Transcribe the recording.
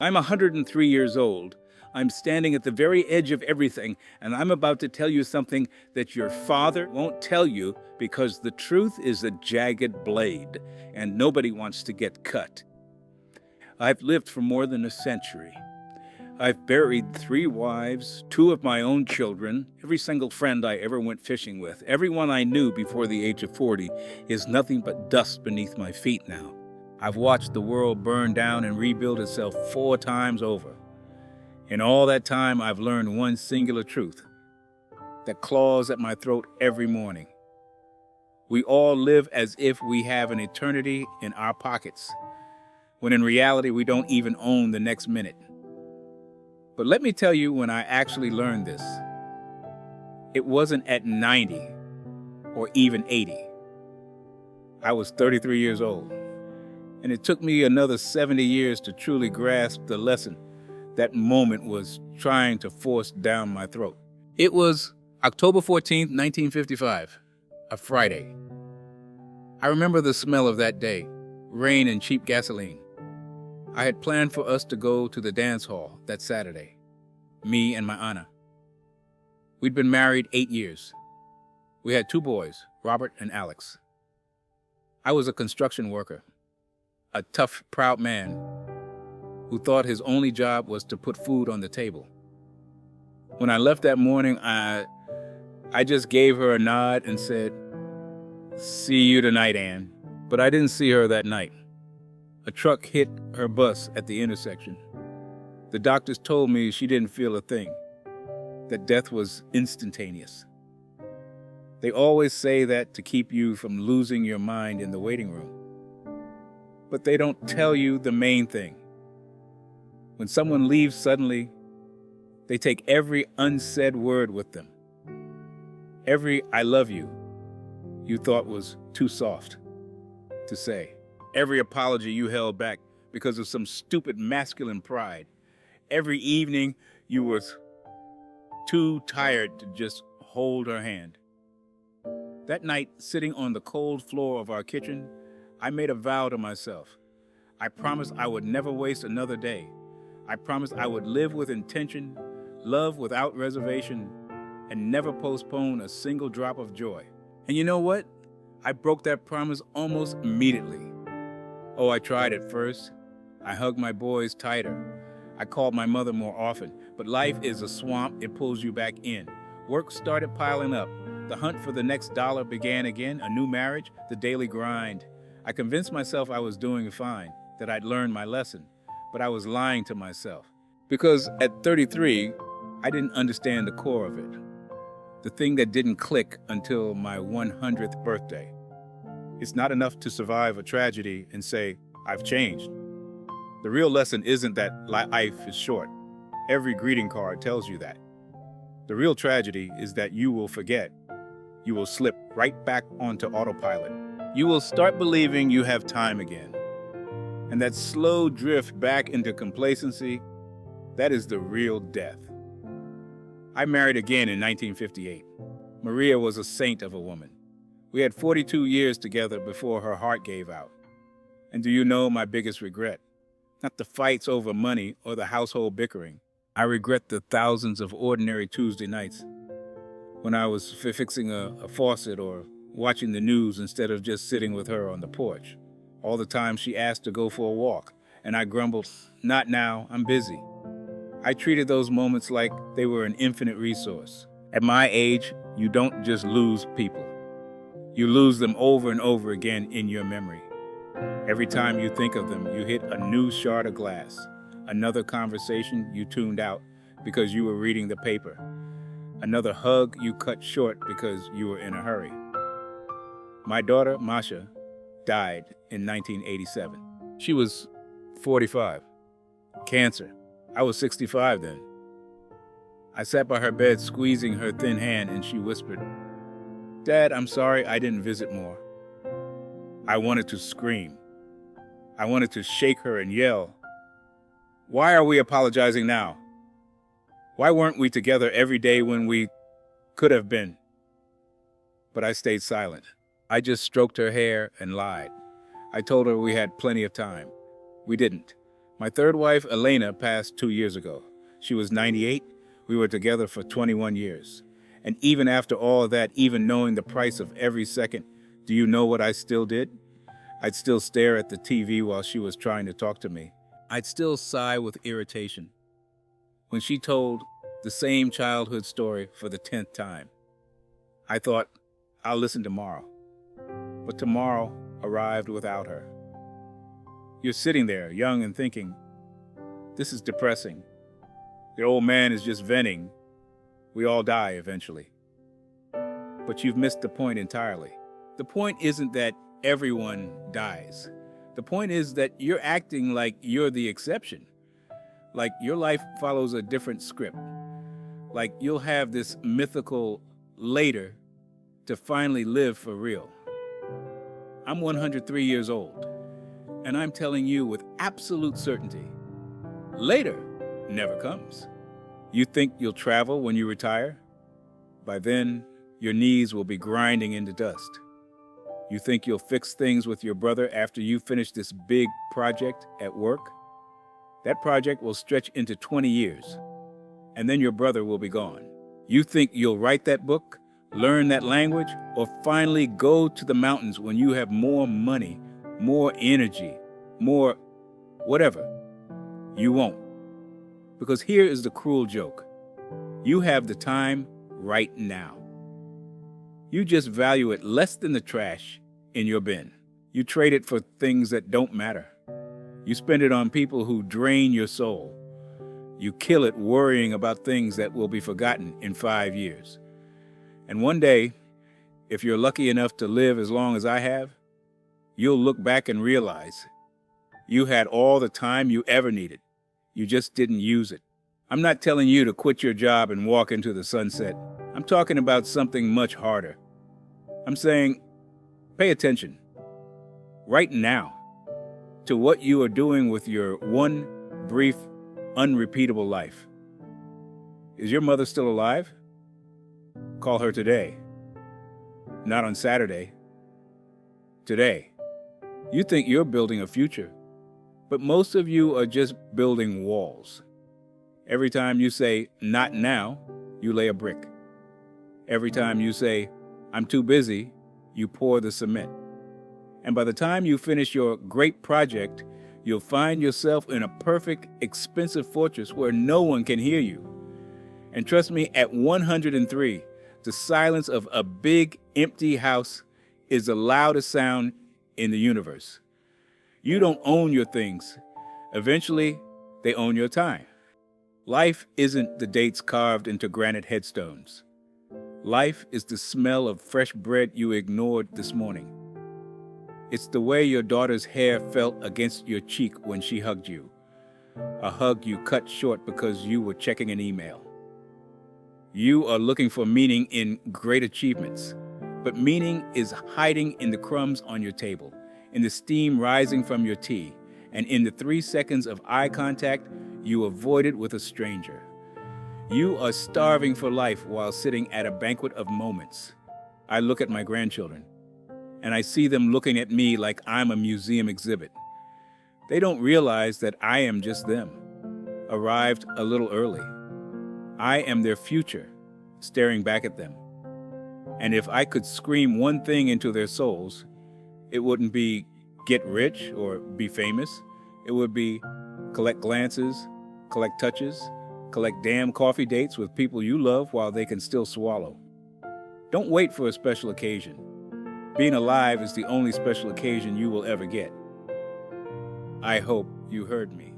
I'm 103 years old. I'm standing at the very edge of everything, and I'm about to tell you something that your father won't tell you because the truth is a jagged blade, and nobody wants to get cut. I've lived for more than a century. I've buried 3 wives, 2 of my own children, every single friend I ever went fishing with, everyone I knew before the age of 40 is nothing but dust beneath my feet now. I've watched the world burn down and rebuild itself 4 times over. In all that time, I've learned one singular truth that claws at my throat every morning. We all live as if we have an eternity in our pockets, when in reality, we don't even own the next minute. But let me tell you when I actually learned this. It wasn't at 90 or even 80. I was 33 years old, and it took me another 70 years to truly grasp the lesson that moment was trying to force down my throat. It was October 14th, 1955, a Friday. I remember the smell of that day, rain and cheap gasoline. I had planned for us to go to the dance hall that Saturday, me and my Anna. We'd been married 8 years. We had 2 boys, Robert and Alex. I was a construction worker, a tough, proud man who thought his only job was to put food on the table. When I left that morning, I just gave her a nod and said, "See you tonight, Ann." But I didn't see her that night. A truck hit her bus at the intersection. The doctors told me she didn't feel a thing, that death was instantaneous. They always say that to keep you from losing your mind in the waiting room. But they don't tell you the main thing. When someone leaves suddenly, they take every unsaid word with them. Every "I love you" you thought was too soft to say. Every apology you held back because of some stupid masculine pride. Every evening you were too tired to just hold her hand. That night, sitting on the cold floor of our kitchen, I made a vow to myself. I promised I would never waste another day. I promised I would live with intention, love without reservation, and never postpone a single drop of joy. And you know what? I broke that promise almost immediately. Oh, I tried at first. I hugged my boys tighter. I called my mother more often. But life is a swamp, it pulls you back in. Work started piling up. The hunt for the next dollar began again, a new marriage, the daily grind. I convinced myself I was doing fine, that I'd learned my lesson. But I was lying to myself. Because at 33, I didn't understand the core of it. The thing that didn't click until my 100th birthday. It's not enough to survive a tragedy and say, "I've changed." The real lesson isn't that life is short. Every greeting card tells you that. The real tragedy is that you will forget. You will slip right back onto autopilot. You will start believing you have time again. And that slow drift back into complacency, that is the real death. I married again in 1958. Maria was a saint of a woman. We had 42 years together before her heart gave out. And do you know my biggest regret? Not the fights over money or the household bickering. I regret the thousands of ordinary Tuesday nights when I was fixing a faucet or watching the news instead of just sitting with her on the porch. All the time she asked to go for a walk, and I grumbled, "Not now, I'm busy." I treated those moments like they were an infinite resource. At my age, you don't just lose people. You lose them over and over again in your memory. Every time you think of them, you hit a new shard of glass, another conversation you tuned out because you were reading the paper, another hug you cut short because you were in a hurry. My daughter, Masha, died in 1987. She was 45. Cancer. I was 65 then. I sat by her bed squeezing her thin hand and she whispered, "Dad, I'm sorry I didn't visit more." I wanted to scream. I wanted to shake her and yell, "Why are we apologizing now? Why weren't we together every day when we could have been?" But I stayed silent. I just stroked her hair and lied. I told her we had plenty of time. We didn't. My third wife, Elena, passed 2 years ago. She was 98. We were together for 21 years. And even after all of that, even knowing the price of every second, do you know what I still did? I'd still stare at the TV while she was trying to talk to me. I'd still sigh with irritation when she told the same childhood story for the 10th time. I thought, I'll listen tomorrow. But tomorrow arrived without her. You're sitting there, young and thinking, this is depressing. The old man is just venting. We all die eventually. But you've missed the point entirely. The point isn't that everyone dies. The point is that you're acting like you're the exception. Like your life follows a different script. Like you'll have this mythical later to finally live for real. I'm 103 years old, and I'm telling you with absolute certainty, later never comes. You think you'll travel when you retire? By then, your knees will be grinding into dust. You think you'll fix things with your brother after you finish this big project at work? That project will stretch into 20 years, and then your brother will be gone. You think you'll write that book, learn that language, or finally go to the mountains when you have more money, more energy, more whatever. You won't. Because here is the cruel joke. You have the time right now. You just value it less than the trash in your bin. You trade it for things that don't matter. You spend it on people who drain your soul. You kill it worrying about things that will be forgotten in 5 years. And one day, if you're lucky enough to live as long as I have, you'll look back and realize you had all the time you ever needed. You just didn't use it. I'm not telling you to quit your job and walk into the sunset. I'm talking about something much harder. I'm saying, pay attention, right now, to what you are doing with your one brief, unrepeatable life. Is your mother still alive? Call her today. Not on Saturday. Today. You think you're building a future, but most of you are just building walls. Every time you say, not now, you lay a brick. Every time you say, I'm too busy, you pour the cement. And by the time you finish your great project, you'll find yourself in a perfect, expensive fortress where no one can hear you. And trust me, at 103, the silence of a big, empty house is the loudest sound in the universe. You don't own your things. Eventually, they own your time. Life isn't the dates carved into granite headstones. Life is the smell of fresh bread you ignored this morning. It's the way your daughter's hair felt against your cheek when she hugged you. A hug you cut short because you were checking an email. You are looking for meaning in great achievements, but meaning is hiding in the crumbs on your table, in the steam rising from your tea, and in the 3 seconds of eye contact you avoided with a stranger. You are starving for life while sitting at a banquet of moments. I look at my grandchildren, and I see them looking at me like I'm a museum exhibit. They don't realize that I am just them, arrived a little early. I am their future, staring back at them. And if I could scream one thing into their souls, it wouldn't be get rich or be famous. It would be collect glances, collect touches, collect damn coffee dates with people you love while they can still swallow. Don't wait for a special occasion. Being alive is the only special occasion you will ever get. I hope you heard me.